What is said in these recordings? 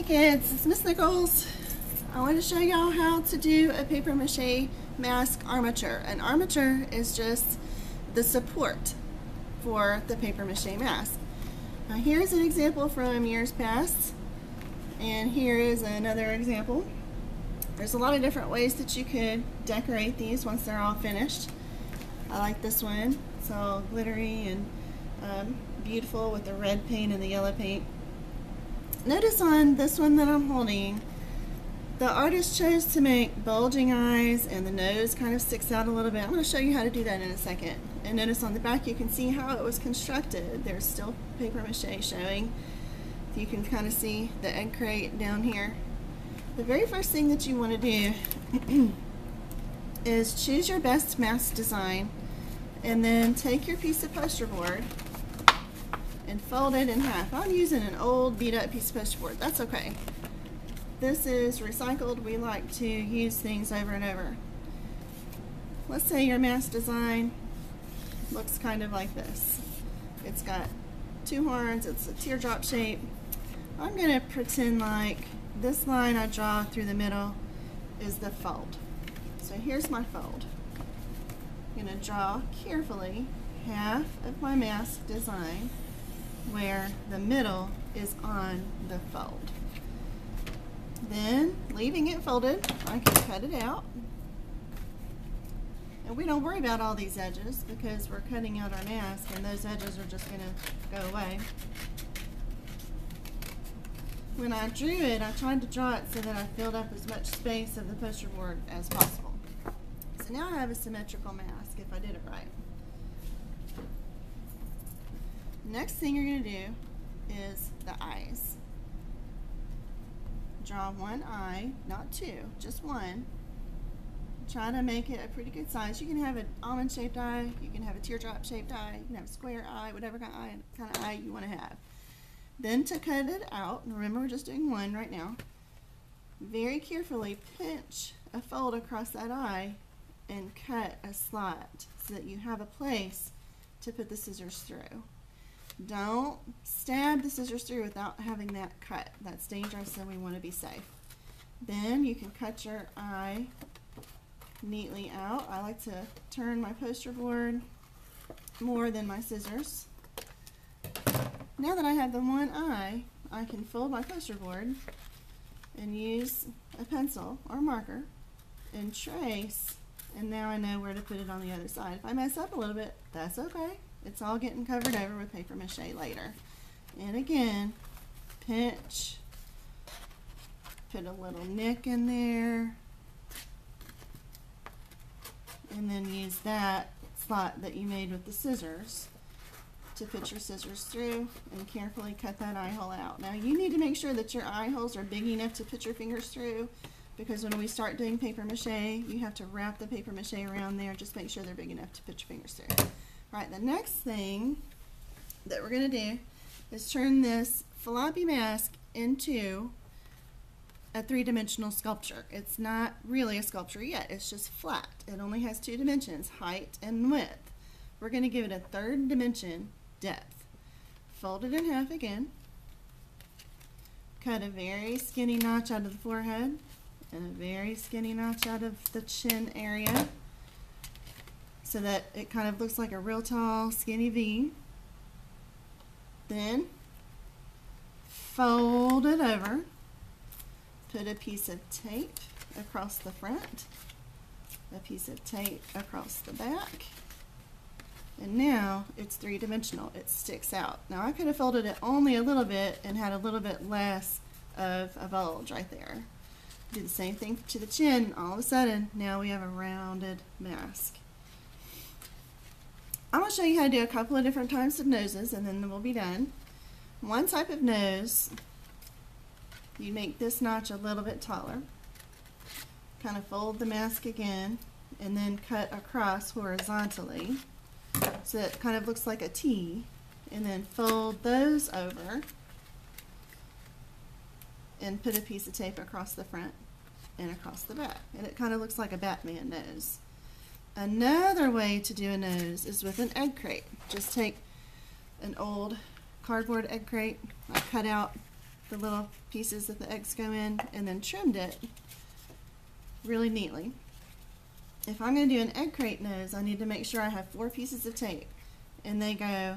Hey kids, it's Miss Nichols. I want to show y'all how to do a paper mache mask armature. An armature is just the support for the paper mache mask. Now here's an example from years past, and here is another example. There's a lot of different ways that you could decorate these once they're all finished. I like this one. It's all glittery and beautiful with the red paint and the yellow paint. Notice on this one that I'm holding, the artist chose to make bulging eyes and the nose kind of sticks out a little bit. I'm going to show you how to do that in a second. And notice on the back you can see how it was constructed. There's still paper mache showing. You can kind of see the egg crate down here. The very first thing that you want to do is choose your best mask design and then take your piece of poster board and fold it in half. I'm using an old beat up piece of poster board. That's okay. This is recycled. We like to use things over and over. Let's say your mask design looks kind of like this. It's got two horns. It's a teardrop shape. I'm going to pretend like this line I draw through the middle is the fold. So here's my fold. I'm going to draw carefully half of my mask design where the middle is on the fold. Then, leaving it folded, I can cut it out. And we don't worry about all these edges because we're cutting out our mask and those edges are just going to go away. When I drew it, I tried to draw it so that I filled up as much space of the poster board as possible. So now I have a symmetrical mask if I did it right. Next thing you're going to do is the eyes. Draw one eye, not two, just one. Try to make it a pretty good size. You can have an almond shaped eye, you can have a teardrop shaped eye, you can have a square eye, whatever kind of eye you want to have. Then to cut it out, remember we're just doing one right now, very carefully pinch a fold across that eye and cut a slot so that you have a place to put the scissors through. Don't stab the scissors through without having that cut. That's dangerous and we want to be safe. Then you can cut your eye neatly out. I like to turn my poster board more than my scissors. Now that I have the one eye, I can fold my poster board and use a pencil or marker and trace, and now I know where to put it on the other side. If I mess up a little bit, that's okay. It's all getting covered over with paper mache later. And again, pinch, put a little nick in there, and then use that slot that you made with the scissors to put your scissors through and carefully cut that eye hole out. Now you need to make sure that your eye holes are big enough to put your fingers through, because when we start doing paper mache, you have to wrap the paper mache around there. Just make sure they're big enough to put your fingers through. Right, the next thing that we're going to do is turn this floppy mask into a three-dimensional sculpture. It's not really a sculpture yet, it's just flat. It only has two dimensions, height and width. We're going to give it a third dimension, depth. Fold it in half again. Cut a very skinny notch out of the forehead and a very skinny notch out of the chin area, so that it kind of looks like a real tall, skinny V. Then fold it over, put a piece of tape across the front, a piece of tape across the back, and now it's three-dimensional. It sticks out. Now I could have folded it only a little bit and had a little bit less of a bulge right there. Do the same thing to the chin. All of a sudden, now we have a rounded mask. I'm going to show you how to do a couple of different types of noses and then we'll be done. One type of nose, you make this notch a little bit taller, kind of fold the mask again, and then cut across horizontally so it kind of looks like a T, and then fold those over and put a piece of tape across the front and across the back, and it kind of looks like a Batman nose. Another way to do a nose is with an egg crate. Just take an old cardboard egg crate. I cut out the little pieces that the eggs go in, and then trimmed it really neatly. If I'm going to do an egg crate nose, I need to make sure I have 4 pieces of tape, and they go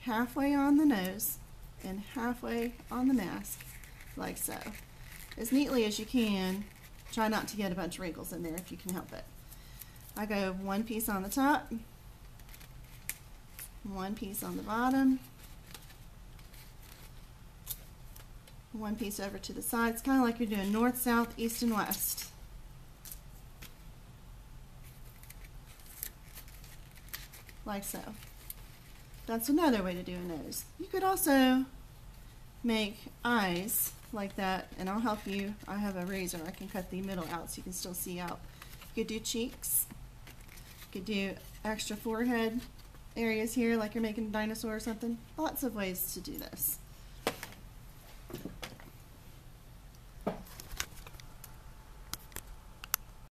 halfway on the nose and halfway on the mask, like so. As neatly as you can. Try not to get a bunch of wrinkles in there if you can help it. I go 1 piece on the top, 1 piece on the bottom, 1 piece over to the side. It's kind of like you're doing north, south, east, and west. Like so. That's another way to do a nose. You could also make eyes like that, and I'll help you. I have a razor. I can cut the middle out so you can still see out. You could do cheeks. You could do extra forehead areas here like you're making a dinosaur or something. Lots of ways to do this.